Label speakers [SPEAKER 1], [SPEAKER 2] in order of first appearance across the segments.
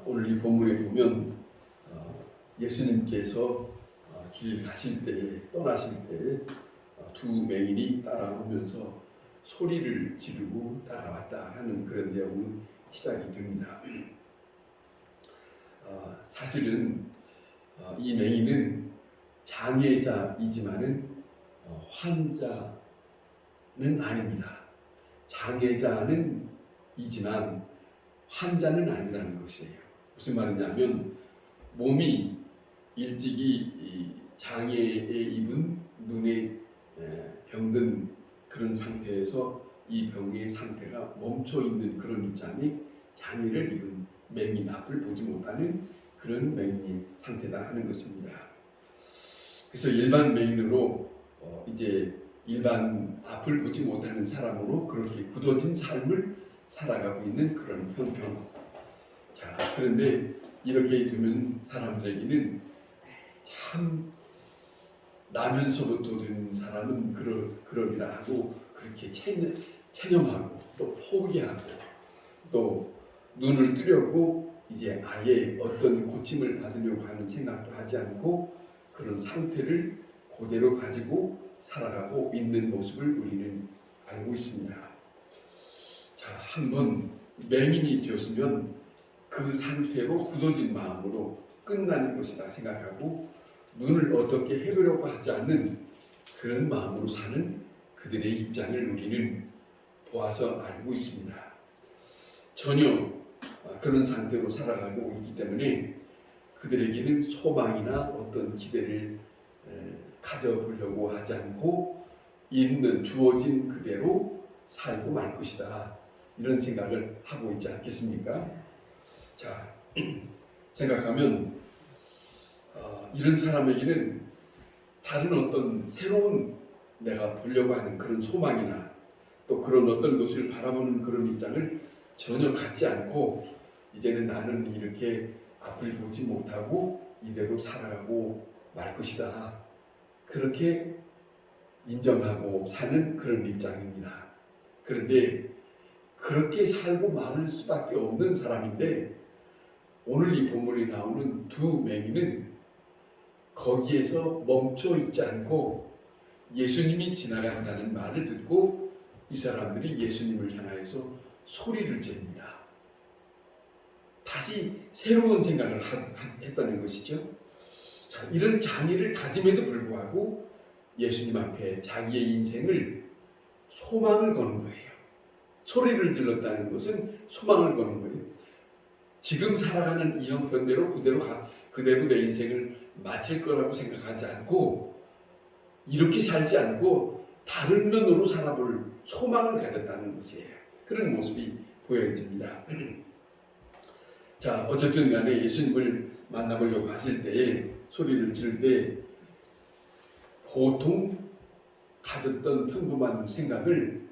[SPEAKER 1] 오늘 이 본문에 보면 예수님께서 길 가실 때, 떠나실 때 두 맹인이 따라오면서 소리를 지르고 따라왔다 하는 그런 내용이 시작이 됩니다. 사실은 이 맹인은 장애자이지만은 환자는 아닙니다. 장애자는 이지만 환자는 아니라는 것이에요. 무슨 말이냐면 몸이 일찍이 장애에 입은 눈에 병든 그런 상태에서 이 병의 상태가 멈춰 있는 그런 입장에 장애를 입은 맹인, 앞을 보지 못하는 그런 맹인의 상태다 하는 것입니다. 그래서 일반 맹인으로 이제 일반 앞을 보지 못하는 사람으로 그렇게 굳어진 삶을 살아가고 있는 그런 형편. 자, 그런데 이렇게 되면 사람들에게는 참 나면서부터 된 사람은 그러리라 하고 그렇게 체념하고 또 포기하고 또 눈을 뜨려고 이제 아예 어떤 고침을 받으려고 하는 생각도 하지 않고 그런 상태를 그대로 가지고 살아가고 있는 모습을 우리는 알고 있습니다. 자, 한번 맹인이 되었으면 그 상태로 굳어진 마음으로 끝나는 것이다 생각하고 눈을 어떻게 해보려고 하지 않는 그런 마음으로 사는 그들의 입장을 우리는 보아서 알고 있습니다. 전혀 그런 상태로 살아가고 있기 때문에 그들에게는 소망이나 어떤 기대를 가져보려고 하지 않고 있는 주어진 그대로 살고 말 것이다. 이런 생각을 하고 있지 않겠습니까? 자, 생각하면 이런 사람에게는 다른 어떤 새로운 내가 보려고 하는 그런 소망이나 또 그런 어떤 것을 바라보는 그런 입장을 전혀 갖지 않고 이제는 나는 이렇게 앞을 보지 못하고 이대로 살아가고 말 것이다. 그렇게 인정하고 사는 그런 입장입니다. 그런데 그렇게 살고 마는 수밖에 없는 사람인데 오늘 이 본문에 나오는 두 맹인은 거기에서 멈춰 있지 않고 예수님이 지나간다는 말을 듣고 이 사람들이 예수님을 향하여서 소리를 지릅니다. 다시 새로운 생각을 했다는 것이죠. 자, 이런 장애를 가짐에도 불구하고 예수님 앞에 자기의 인생을 소망을 거는 거예요. 소리를 질렀다는 것은 소망을 거는 거예요. 지금 살아가는 이 형편대로 그대로 내 인생을 마칠 거라고 생각하지 않고 이렇게 살지 않고 다른 면으로 살아볼 소망을 가졌다는 것이에요. 그런 모습이 보여집니다. 자, 어쨌든 간에 예수님을 만나보려고 하실 때에 소리를 지를 때 보통 가졌던 평범한 생각을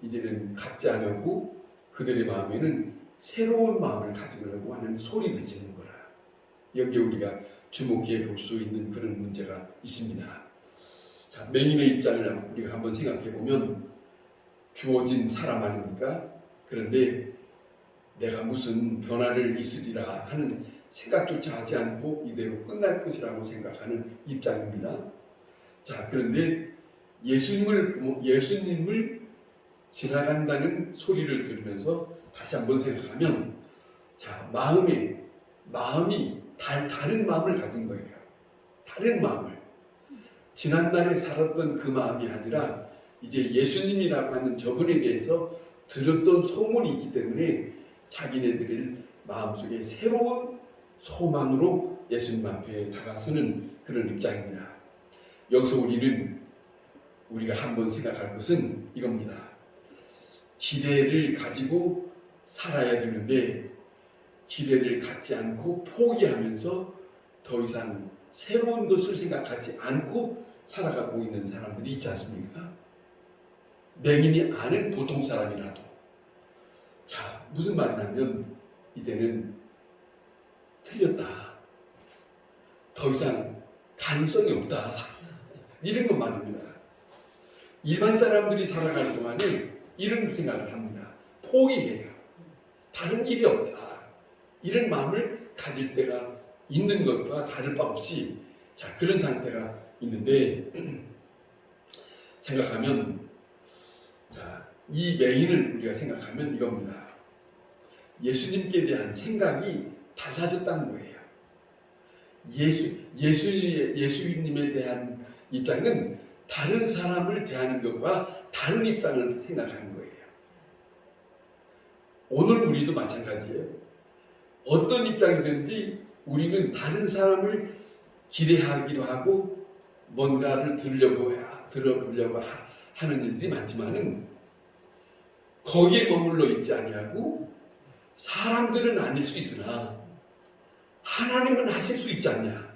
[SPEAKER 1] 이제는 갖지 않고 그들의 마음에는 새로운 마음을 가지려고 하는 소리를 지르는 거라. 여기에 우리가 주목해 볼 수 있는 그런 문제가 있습니다. 자, 맹인의 입장을 우리가 한번 생각해 보면 주어진 사람 아닙니까? 그런데 내가 무슨 변화를 있으리라 하는 생각조차 하지 않고 이대로 끝날 것이라고 생각하는 입장입니다. 자, 그런데 예수님을 지나간다는 소리를 들으면서 다시 한번 생각하면 자, 마음이 다른 마음을 가진 거예요. 다른 마음을. 지난날에 살았던 그 마음이 아니라 이제 예수님이라고 하는 저분에 대해서 들었던 소문이 있기 때문에 자기네들 마음속에 새로운 소망으로 예수님 앞에 다가서는 그런 입장입니다. 여기서 우리가 한번 생각할 것은 이겁니다. 기대를 가지고 살아야 되는데 기대를 갖지 않고 포기하면서 더 이상 새로운 것을 생각하지 않고 살아가고 있는 사람들이 있지 않습니까? 맹인이 아닌 보통 사람이라도. 자, 무슨 말이냐면 이제는 틀렸다. 더 이상 가능성이 없다. 이런 것 말입니다. 일반 사람들이 살아가는 동안에 이런 생각을 합니다. 포기해요. 다른 일이 없다. 이런 마음을 가질 때가 있는 것과 다를 바 없이 자 그런 상태가 있는데 생각하면 자, 이 맹인을 우리가 생각하면 이겁니다. 예수님께 대한 생각이 달라졌다는 거예요. 예수님에 대한 입장은 다른 사람을 대하는 것과 다른 입장을 생각하는 거예요. 오늘 우리도 마찬가지예요. 어떤 입장이든지 우리는 다른 사람을 기대하기도 하고 뭔가를 들어보려고 하는 일들이 많지만은 거기에 머물러 있지 아니하고 사람들은 아닐 수 있으나 하나님은 하실 수 있지 않냐.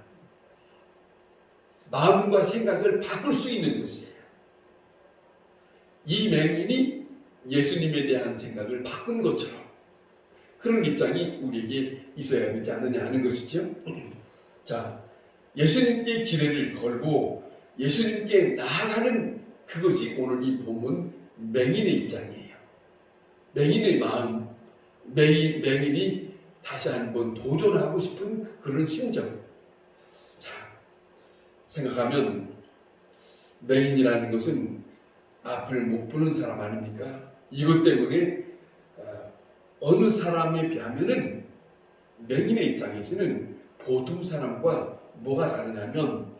[SPEAKER 1] 마음과 생각을 바꿀 수 있는 것이에요. 이 맹인이 예수님에 대한 생각을 바꾼 것처럼 그런 입장이 우리에게 있어야 되지 않느냐 하는 것이죠. 자, 예수님께 기대를 걸고 예수님께 나아가는 그것이 오늘 이 본문 맹인의 입장이에요. 맹인의 마음, 맹인이 다시 한번 도전하고 싶은 그런 심정. 자, 생각하면 맹인이라는 것은 앞을 못 보는 사람 아닙니까? 이것 때문에 어느 사람에 비하면은 맹인의 입장에서는 보통 사람과 뭐가 다르냐면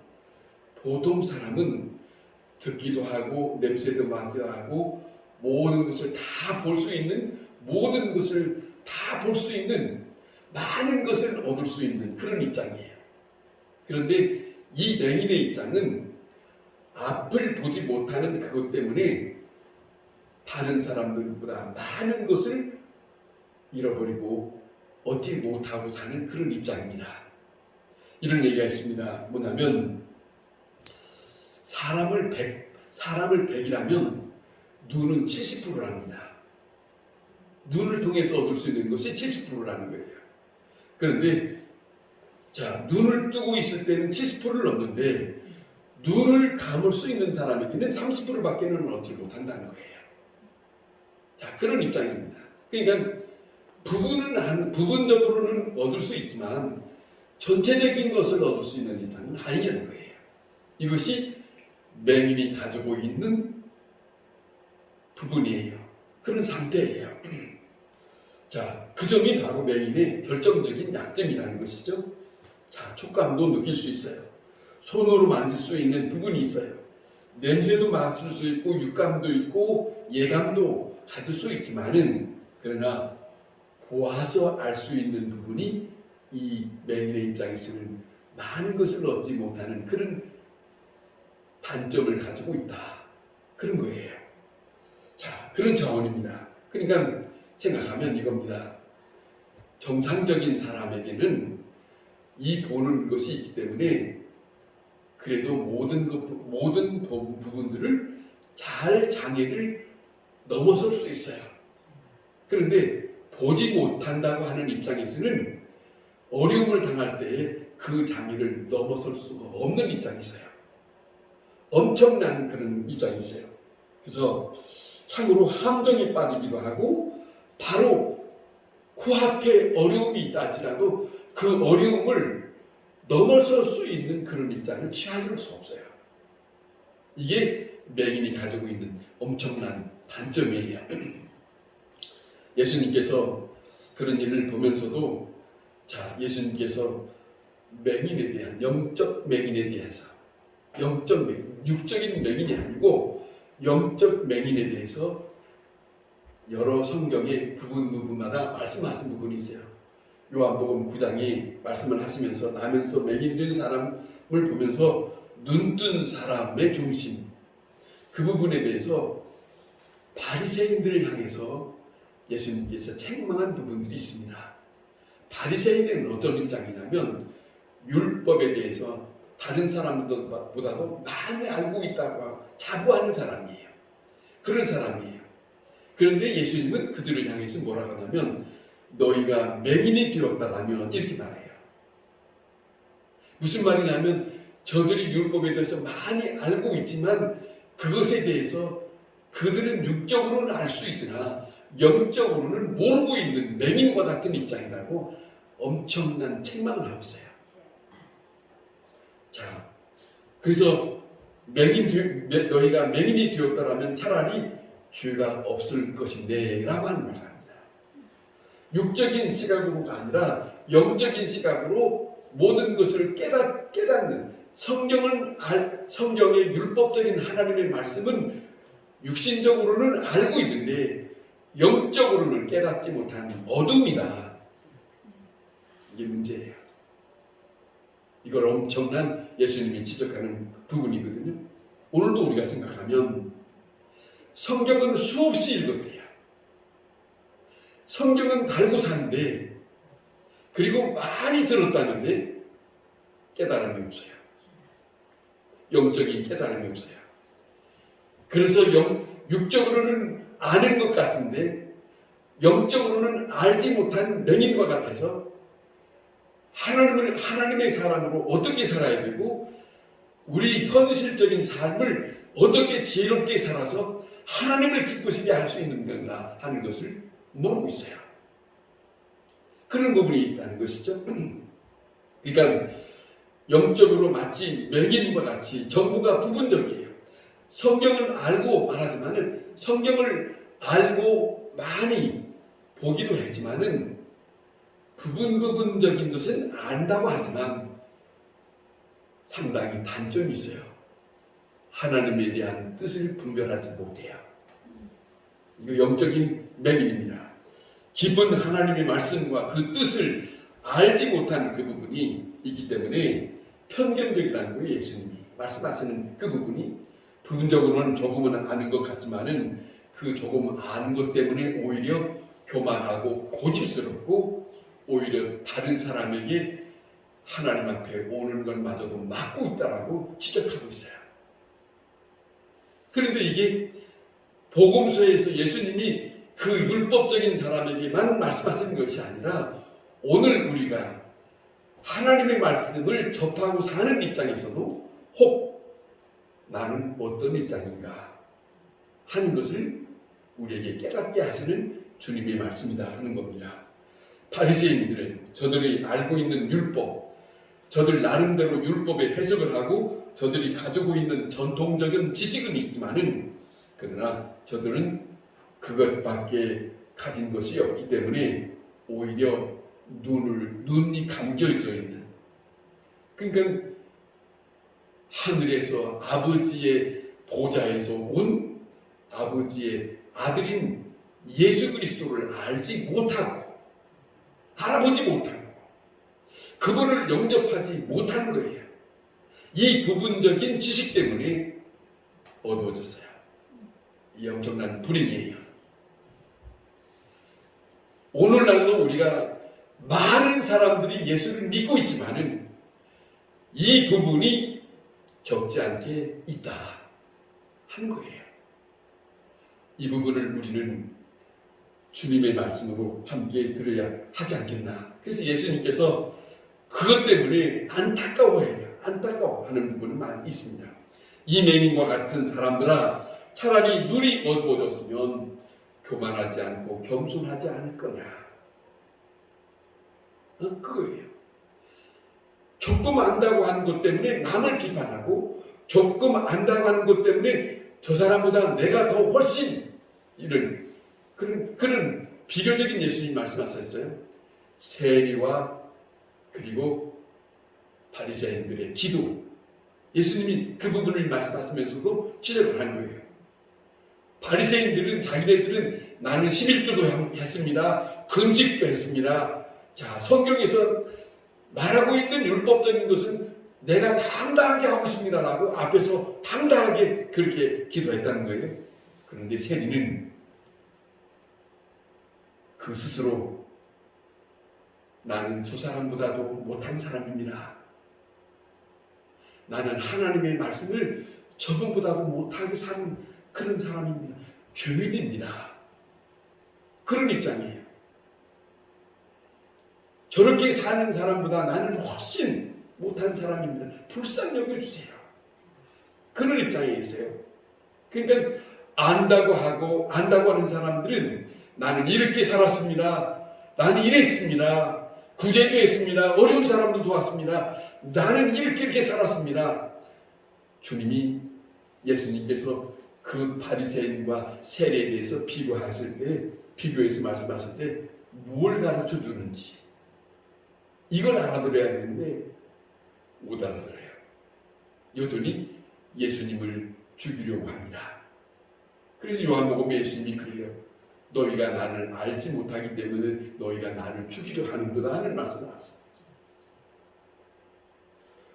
[SPEAKER 1] 보통 사람은 듣기도 하고 냄새도 맡기도 하고 모든 것을 다 볼 수 있는 모든 것을 다 볼 수 있는 많은 것을 얻을 수 있는 그런 입장이에요. 그런데 이 맹인의 입장은 앞을 보지 못하는 그것 때문에 다른 사람들보다 많은 것을 잃어버리고 얻지 못하고 사는 그런 입장입니다. 이런 얘기가 있습니다. 뭐냐면 사람을 100이라면 눈은 70%랍니다. 눈을 통해서 얻을 수 있는 것이 70%라는 거예요. 그런데 자, 눈을 뜨고 있을 때는 70%를 얻는데 눈을 감을 수 있는 사람에게는 30%밖에는 얻지 못한다는 거예요. 자, 그런 입장입니다. 그러니까 부분적으로는 얻을 수 있지만 전체적인 것을 얻을 수 있는 입장은 아니라는 거예요. 이것이 맹인이 가지고 있는 부분이에요. 그런 상태예요. 자, 그 점이 바로 맹인의 결정적인 약점이라는 것이죠. 자, 촉감도 느낄 수 있어요. 손으로 만질 수 있는 부분이 있어요. 냄새도 맡을 수 있고 육감도 있고 예감도 가질 수 있지만은 그러나 보아서 알 수 있는 부분이 이 맹인의 입장에서는 많은 것을 얻지 못하는 그런 단점을 가지고 있다. 그런 거예요. 자, 그런 차원입니다. 그러니까 생각하면 이겁니다. 정상적인 사람에게는 이 보는 것이 있기 때문에 그래도 모든 부분들을 잘 장애를 넘어설 수 있어요. 그런데 보지 못한다고 하는 입장에서는 어려움을 당할 때에 그 장애를 넘어설 수가 없는 입장이 있어요. 엄청난 그런 입장이 있어요. 그래서 참으로 함정에 빠지기도 하고 바로 코앞에 어려움이 있다 할지라도 그 어려움을 넘어설 수 있는 그런 입장을 취할 수 없어요. 이게 맹인이 가지고 있는 엄청난 단점이에요. 예수님께서 그런 일을 보면서도 자, 예수님께서 맹인에 대한 영적 맹인에 대해서 영적 맹인, 육적인 맹인이 아니고 영적 맹인에 대해서 여러 성경의 부분마다 말씀하신 부분이 있어요. 요한복음 9장이 말씀을 하시면서 나면서 맹인된 사람을 보면서 눈뜬 사람의 중심 그 부분에 대해서 바리새인들을 향해서 예수님께서 책망한 부분들이 있습니다. 바리새인들은 어떤 입장이냐면 율법에 대해서 다른 사람들보다도 많이 알고 있다고 자부하는 사람이에요. 그런 사람이에요. 그런데 예수님은 그들을 향해서 뭐라고 하냐면 너희가 맹인이 되었다라면 이렇게 말해요. 무슨 말이냐면 저들이 율법에 대해서 많이 알고 있지만 그것에 대해서 그들은 육적으로는 알 수 있으나 영적으로는 모르고 있는 맹인과 같은 입장이라고 엄청난 책망을 하고 있어요. 자, 그래서 너희가 맹인이 되었다라면 차라리 죄가 없을 것인데 라고 하는 말을 합니다. 육적인 시각으로가 아니라 영적인 시각으로 모든 것을 깨닫는 성경의 율법적인 하나님의 말씀은 육신적으로는 알고 있는데 영적으로는 깨닫지 못한 어둠이다. 이게 문제예요. 이걸 엄청난 예수님이 지적하는 부분이거든요. 오늘도 우리가 생각하면 성경은 수없이 읽었대요. 성경은 달고 사는데 그리고 많이 들었다는데 깨달음이 없어요. 영적인 깨달음이 없어요. 그래서 육적으로는 아는 것 같은데 영적으로는 알지 못한 맹인과 같아서 하나님의 사람으로 어떻게 살아야 되고 우리 현실적인 삶을 어떻게 지혜롭게 살아서 하나님을 기쁘시게 할 수 있는 건가 하는 것을 모르고 있어요. 그런 부분이 있다는 것이죠. 그러니까 영적으로 마치 맹인과 같이 전부가 부분적이에요. 성경을 알고 말하지만은 성경을 알고 많이 보기도 했지만은 부분적인 것은 안다고 하지만 상당히 단점이 있어요. 하나님에 대한 뜻을 분별하지 못해요. 이거 영적인 맹인입니다. 깊은 하나님의 말씀과 그 뜻을 알지 못한 그 부분이 있기 때문에 편견적이라는 거예요. 예수님이 말씀하시는 그 부분이 부분적으로는 조금은 아는 것 같지만은 그 조금 아는 것 때문에 오히려 교만하고 고집스럽고 오히려 다른 사람에게 하나님 앞에 오는 것마저도 막고 있다라고 지적하고 있어요. 그런데 이게 복음서에서 예수님이 그 율법적인 사람에게만 말씀하시는 것이 아니라 오늘 우리가 하나님의 말씀을 접하고 사는 입장에서도 혹 나는 어떤 입장인가 하는 것을 우리에게 깨닫게 하시는 주님의 말씀이다 하는 겁니다. 바리새인들은 저들이 알고 있는 율법, 저들 나름대로 율법의 해석을 하고 저들이 가지고 있는 전통적인 지식은 있지만은 그러나 저들은 그것밖에 가진 것이 없기 때문에 오히려 눈이 감겨져 있는, 그러니까 하늘에서 아버지의 보좌에서 온 아버지의 아들인 예수 그리스도를 알지 못하고 알아보지 못하고 그분을 영접하지 못하는 거예요. 이 부분적인 지식 때문에 어두워졌어요. 이 엄청난 불행이에요. 오늘날도 우리가 많은 사람들이 예수를 믿고 있지만은 이 부분이 적지 않게 있다 하는 거예요. 이 부분을 우리는 주님의 말씀으로 함께 들어야 하지 않겠나. 그래서 예수님께서 그것 때문에 안타까워하는 부분이 많이 있습니다. 이 맹인과 같은 사람들아, 차라리 눈이 어두워졌으면 교만하지 않고 겸손하지 않을 거냐. 그거예요. 조금 안다고 하는 것 때문에 남을 비판하고 조금 안다고 하는 것 때문에 저 사람보다 내가 더 훨씬 이런 그런 비교적인 예수님 말씀하셨어요. 세리와 그리고 바리새인들의 기도, 예수님이 그 부분을 말씀하시면서도 지적을 한 거예요. 바리새인들은 자기네들은 나는 11조도 했습니다. 금식도 했습니다. 자, 성경에서 말하고 있는 율법적인 것은 내가 당당하게 하고 있습니다라고 앞에서 당당하게 그렇게 기도했다는 거예요. 그런데 세리는 그 스스로 나는 저 사람보다도 못한 사람입니다. 나는 하나님의 말씀을 저분보다도 못하게 사는 그런 사람입니다. 죄인입니다. 그런 입장이에요. 저렇게 사는 사람보다 나는 훨씬 못한 사람입니다. 불쌍히 여겨주세요. 그런 입장에 있어요. 그러니까 안다고 하는 사람들은 나는 이렇게 살았습니다. 나는 이랬습니다. 구제도 했습니다. 어려운 사람도 도왔습니다. 나는 이렇게 살았습니다. 주님이 예수님께서 그 바리새인과 세례에 대해서 비교해서 말씀하실 때 뭘 가르쳐 주는지 이걸 알아들어야 되는데 못 알아들어요. 여전히 예수님을 죽이려고 합니다. 그래서 요한복음에 예수님이 그래요. 너희가 나를 알지 못하기 때문에 너희가 나를 죽이려 하는도다 하는 말씀을 하셨어요.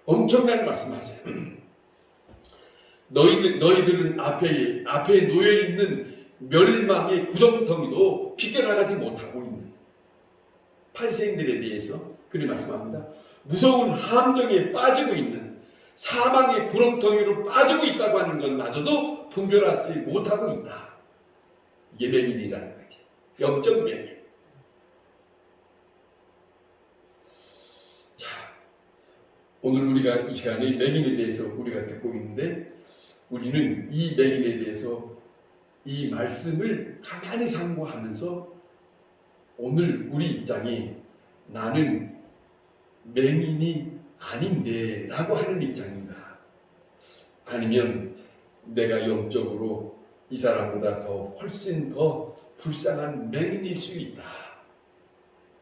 [SPEAKER 1] 엄청난 말씀하세요. 너희들은 앞에 놓여있는 멸망의 구덩텅이도 비껴나가지 못하고 있는 바리새인들에 대해서 그리 말씀합니다. 무서운 함정에 빠지고 있는 사망의 구렁텅이로 빠지고 있다고 하는 것마저도 분별하지 못하고 있다. 이게 맹인이라는 거지. 영적 맹인. 자, 오늘 우리가 이 시간에 맹인에 대해서 우리가 듣고 있는데 우리는 이 맹인에 대해서 이 말씀을 가만히 상고하면서 오늘 우리 입장이 나는 맹인이 아닌데 라고 하는 입장인가, 아니면 내가 영적으로 이 사람보다 훨씬 더 불쌍한 맹인일 수 있다.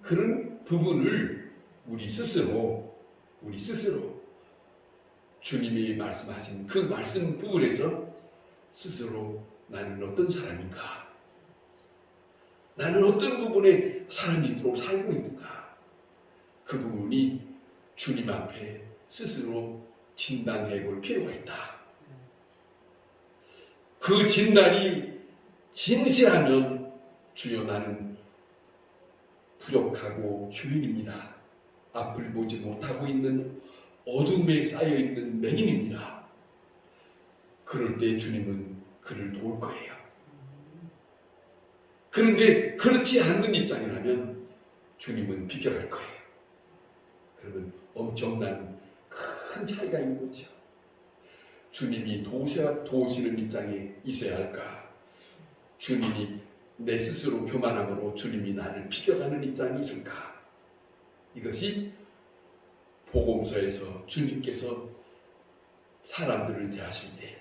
[SPEAKER 1] 그런 부분을 우리 스스로 주님이 말씀하신 그 말씀 부분에서 스스로 나는 어떤 사람인가, 나는 어떤 부분에 사람이도록 살고 있는가, 그 부분이 주님 앞에 스스로 진단해 볼 필요가 있다. 그 진단이 진실하면 주여 나는 부족하고 죄인입니다. 앞을 보지 못하고 있는 어둠에 쌓여있는 맹인입니다. 그럴 때 주님은 그를 도울 거예요. 그런데 그렇지 않는 입장이라면 주님은 비켜갈 거예요. 그러면 엄청난 큰 차이가 있는 거죠. 주님이 도우시는 입장에 있어야 할까? 주님이 내 스스로 교만함으로 주님이 나를 비켜가는 입장이 있을까? 이것이 복음서에서 주님께서 사람들을 대하실 때,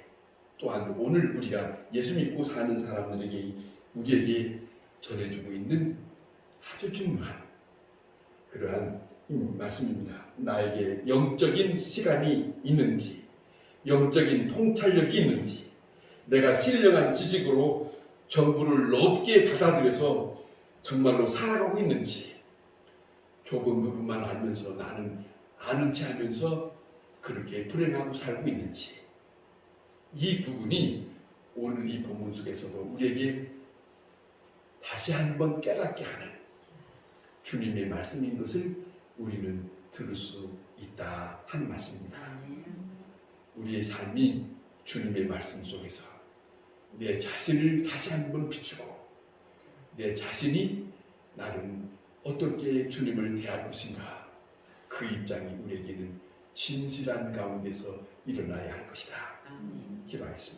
[SPEAKER 1] 또한 오늘 우리가 예수 믿고 사는 사람들에게 우리에게 전해주고 있는 아주 중요한 그러한 말씀입니다. 나에게 영적인 시간이 있는지, 영적인 통찰력이 있는지, 내가 신령한 지식으로 정보를 넓게 받아들여서 정말로 살아가고 있는지, 좁은 부분만 알면서 나는 아는 체 하면서 그렇게 불행하고 살고 있는지, 이 부분이 오늘 이 본문 속에서도 우리에게 다시 한번 깨닫게 하는 주님의 말씀인 것을 우리는 들을 수 있다 하는 말씀입니다. 우리의 삶이 주님의 말씀 속에서 내 자신을 다시 한번 비추고 내 자신이 나는 어떻게 주님을 대할 것인가, 그 입장이 우리에게는 진실한 가운데서 일어나야 할 것이다. 기도하겠습니다.